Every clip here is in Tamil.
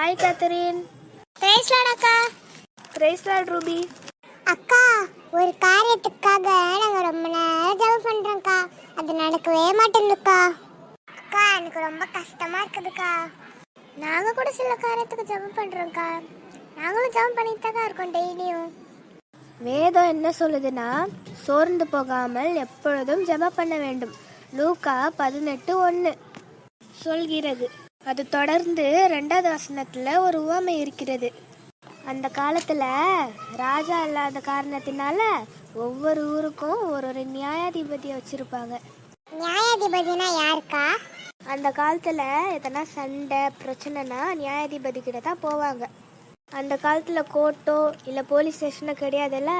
Hi Catherine. பிரைஸ் லார்ட் அக்கா. Praise Lord Ruby. அக்கா, ஒரு காரியத்துக்காக நாங்கள் ரொம்ப நேரம் ஜெபம் பண்ணுறோம்க்கா. அது நடக்கவே மாட்டேங்குதுக்கா. அக்கா, எனக்கு ரொம்ப கஷ்டமா இருக்குதுக்கா. நாங்கள் கூட சில காரியத்துக்கு ஜெபம் பண்ணுறோம்க்கா. நாங்களும் ஜெபம் பண்ணிட்டு தான் இருக்கோம் டெய்லியும். வேதம் என்ன சொல்லுதுன்னா, சோர்ந்து போகாமல் எப்பொழுதும் ஜெபம் பண்ண வேண்டும். லூக்கா 18:1 சொல்கிறது. அது தொடர்ந்து 2வது வசனத்துல ஒரு உவமை இருக்கிறது. அந்த காலத்துல ராஜா இல்லாத காரணத்தினால ஒவ்வொரு ஊருக்கும் ஒரு நியாயாதிபதியை வச்சிருப்பாங்க. நியாயாதிபதினா யாருக்கா? அந்த காலத்துல எதனா சண்டை பிரச்சனைனா நியாயாதிபதி கிட்ட தான் போவாங்க. அந்த காலத்துல கோர்ட்டோ இல்ல போலீஸ் ஸ்டேஷனோ கிடையாதுல்ல,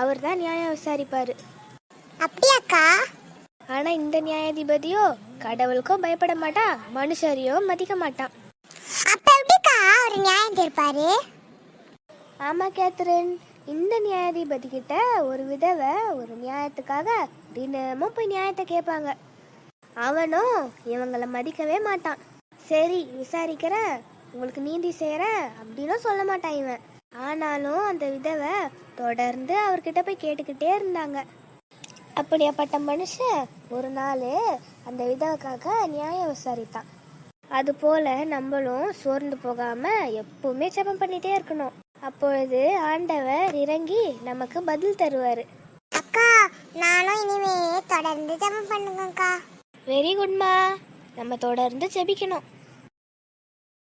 அவர் தான் நியாயம் விசாரிப்பாரு. அப்படியாக்கா? ஆனா இந்த நியாயாதிபதியோ கடவுளுக்கும் பயப்பட மாட்டான், மனுஷரையும் மதிக்க மாட்டான். அப்ப எப்படிக்கா ஒரு நியாயம் தீர்ப்பாரு? ஆமா கேத்ரின், இந்த நியாயாதிபதி கிட்ட ஒரு விதவை ஒரு நியாயத்துக்காக தினமும் போய் நியாயத்தை கேட்பாங்க. அவனும் இவங்களை மதிக்கவே மாட்டான். சரி விசாரிக்கிற, உங்களுக்கு நீதி செய்யற அப்படின்னு சொல்ல மாட்டான் இவன். ஆனாலும் அந்த விதவை தொடர்ந்து அவர்கிட்ட போய் கேட்டுக்கிட்டே இருந்தாங்க. அப்படியாப்பட்ட மனுஷன் ஒரு நாள் அந்த விதவைக்காக நியாயம் விசாரித்தான். அது போல நம்மளும் சோர்ந்து போகாம எப்பவுமே ஜெபம் பண்ணிட்டே இருக்கணும். அப்பொழுது ஆண்டவர் இறங்கி நமக்கு பதில் தருவாரு. அக்கா, நானும் இனிமே தொடர்ந்து ஜெபம் பண்ணுங்கக்கா. வெரி குட்மா. நம்ம தொடர்ந்து ஜெபிக்கணும்.